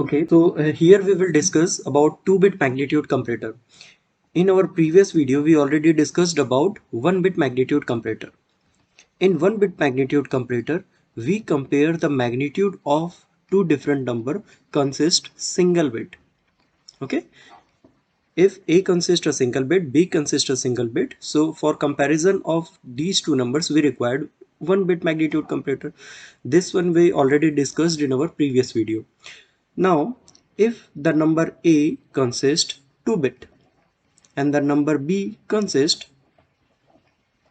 Okay, so here we will discuss about 2-bit magnitude comparator. In our previous video, we already discussed about 1-bit magnitude comparator. In 1-bit magnitude comparator, we compare the magnitude of two different number consist single bit. Okay, if A consists a single bit, B consists a single bit. So for comparison of these two numbers, we required 1-bit magnitude comparator. This one we already discussed in our previous video. Now, if the number A consists 2-bit and the number B consists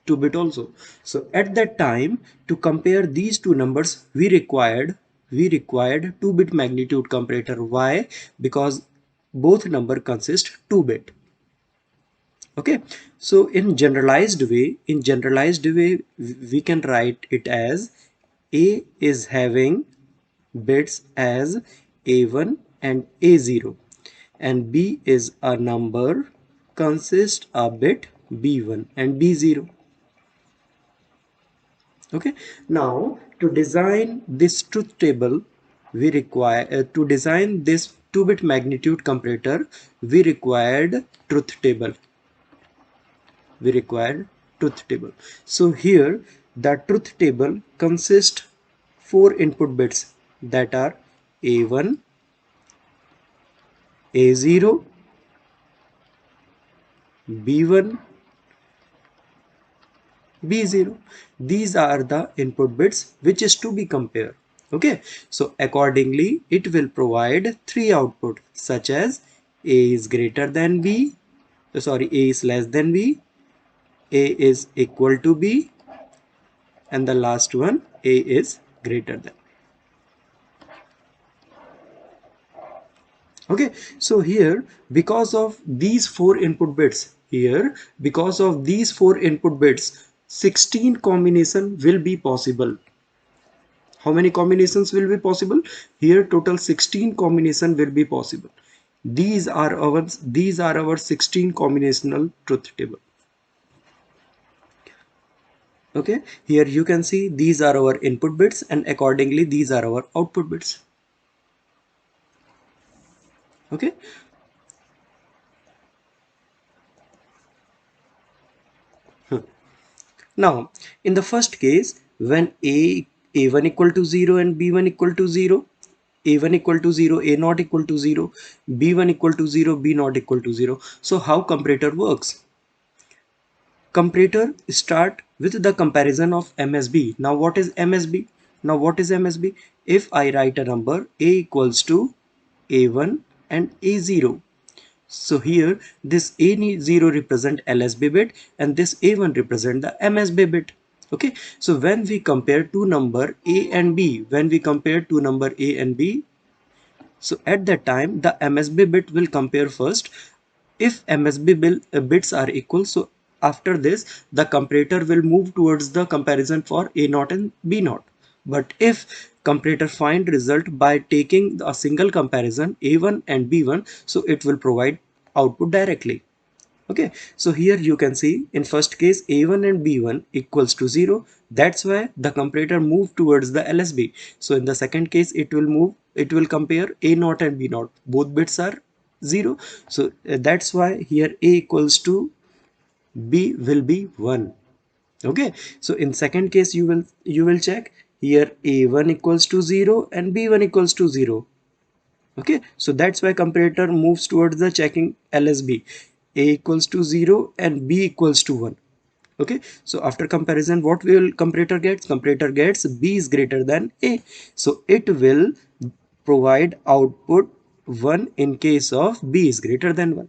2-bit also. So at that time, to compare these two numbers, we required 2-bit magnitude comparator. Why? Because both number consist 2-bit. Okay, so in generalized way we can write it as A is having bits as A1 and A0 and B is a number consists a bit B1 and B0. Okay, now to design this truth table we require to design this 2-bit magnitude comparator we required truth table. So here the truth table consists 4 input bits, that are A1, A0, B1, B0. These are the input bits which is to be compared. Okay, so accordingly it will provide 3 output such as A is greater than B, A is less than B, A is equal to B, and the last one A is greater than. Okay, so here because of these 4 input bits 16 combination will be possible. How many combinations will be possible? Here total 16 combination will be possible. These are our 16 combinational truth table. Okay, here you can see these are our input bits and accordingly these are our output bits. Okay, now in the first case, when a1 equal to 0 and b1 equal to 0, a1 equal to 0, a not equal to 0, b1 equal to 0, b not equal to 0. So how comparator works? Comparator start with the comparison of MSB. Now what is MSB? If I write a number a equals to a1 and a0, so here this A0 represent LSB bit and this A1 represent the MSB bit. Okay, so when we compare two number A and B, so at that time the MSB bit will compare first. If bits are equal, so after this the comparator will move towards the comparison for A0 and B0. But if comparator find result by taking a single comparison A1 and B1, so it will provide output directly. Okay, so here you can see in first case A1 and B1 equals to 0. That's why the comparator move towards the LSB. So in the second case it will compare A0 and B0. Both bits are 0. So that's why here A equals to B will be 1. Okay, so in second case you will check here A1 equals to 0 and B1 equals to 0. Okay, so that's why comparator moves towards the checking LSB. A equals to 0 and B equals to 1. Okay, so after comparison what will comparator gets B is greater than A, so it will provide output 1 in case of B is greater than 1.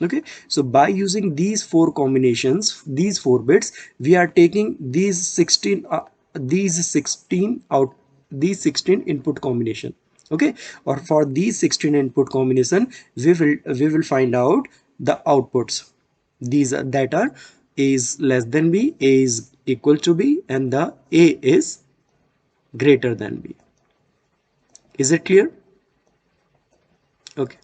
Okay, so by using these 4 bits, we are taking these 16 input combination. Okay, or for these 16 input combination we will find out the outputs. These are that are A is less than B, A is equal to B, and the A is greater than B. Is it clear? Okay,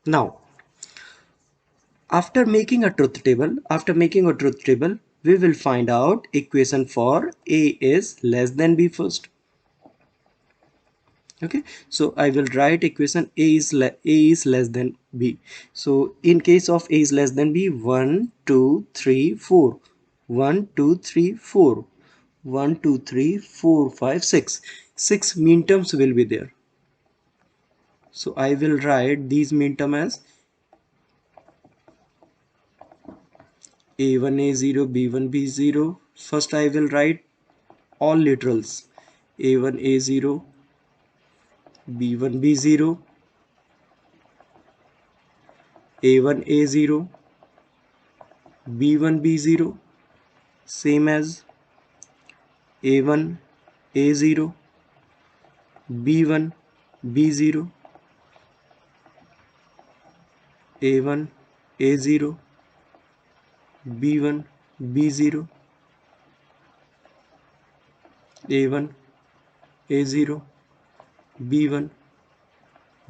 now after making a truth table, we will find out equation for A is less than B first. Okay, so I will write equation a is less than b. So in case of a is less than b, 1 2 3 4, 1 2 3 4, 1 2 3 4 5 6, 6 mean terms will be there. So I will write these mean term as a1 a0 b1 b0. First I will write all literals, a1 a0 b1 b0, a1 a0 b1 b0, same as a1 a0 b1 b0, a1 a0 b1 b0, a1 a0 b1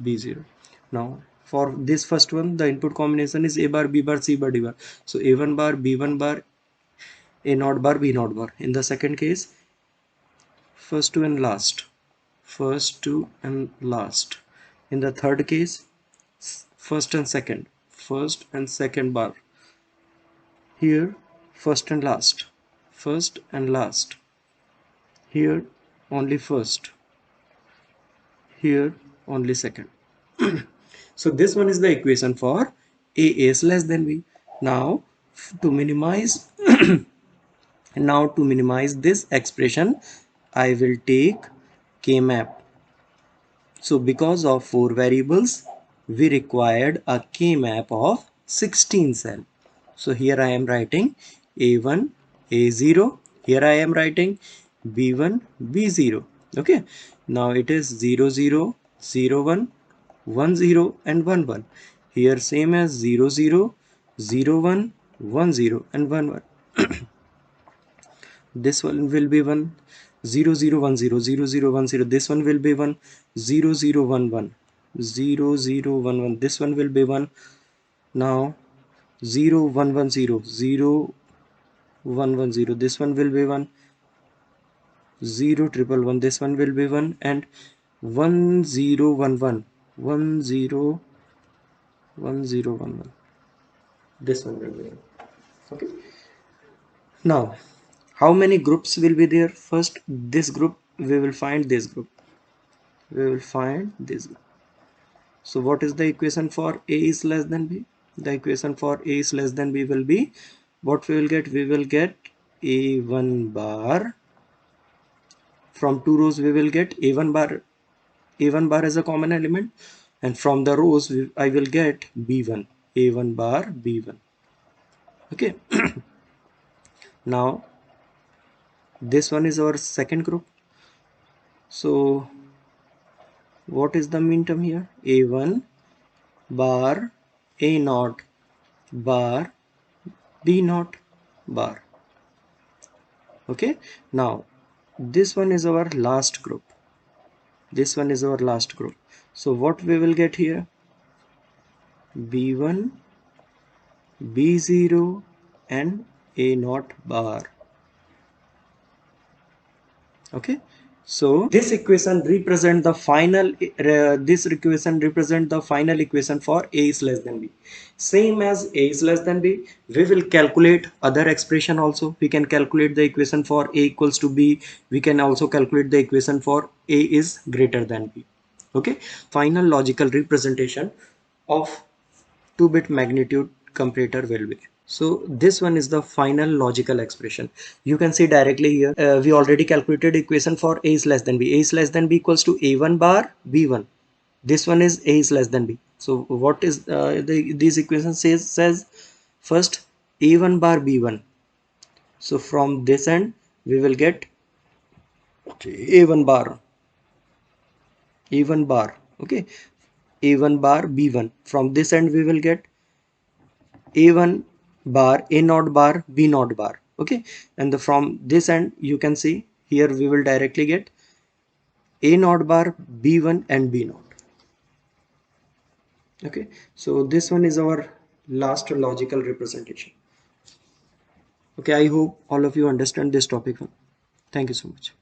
b0. Now for this first one, the input combination is a bar b bar c bar d bar. So a1 bar b1 bar a naught bar b naught bar. In the second case, first to and last, first to and last. In the third case, first and second bar. Here first and last, first and last. Here only first, here only second. So this one is the equation for a is less than b. Now to minimize this expression, I will take k map. So because of 4 variables, we required a k-map of 16 cell. So here I am writing A1, A0. Here I am writing B1, B0. Okay. Now it is 0, 0, 0, 1, 1, 0 and 1, 1. Here same as 0, 0, 0, 1, 1, 0 and 1, 1. This one will be 1 0 0 1 0 0 0 1 0. This one will be 1 0 0 1 1 0 0 1 1. This one will be 1. Now 0 1 1 0 0 1 1 0. This one will be 1 0 triple 1. This one will be 1 and 1 0 1 1 1 0 1 0 1 1. This one will be 1. Okay. Now how many groups will be there? First this group, we will find this group, we will find this group. So what is the equation for a is less than b? The equation for a is less than b will be, what we will get? We will get a1 bar. From two rows we will get a1 bar. A1 bar is a common element, and from the rows I will get b1, a1 bar b1. Okay. Now this one is our second group. So what is the mean term here? A1 bar a naught bar b naught bar. Okay. Now this one is our last group. This one is our last group. So what we will get here? b1 b0 and a naught bar. Okay. So this equation represent the final equation for a is less than b. Same as a is less than b, we will calculate other expression also. We can calculate the equation for a equals to b. We can also calculate the equation for a is greater than b. Okay. Final logical representation of 2-bit magnitude comparator will be. So this one is the final logical expression. You can see directly here, we already calculated equation for a is less than b. A is less than b equals to a1 bar b1. This one is a is less than b. So what is this equation says first a1 bar b1. So from this end we will get a1 bar, a1 bar. Okay, a1 bar b1. From this end we will get a1 bar a naught bar b naught bar. Okay, and from this end you can see here we will directly get a naught bar b1 and b naught. Okay, so this one is our last logical representation. Okay, I hope all of you understand this topic. Thank you so much.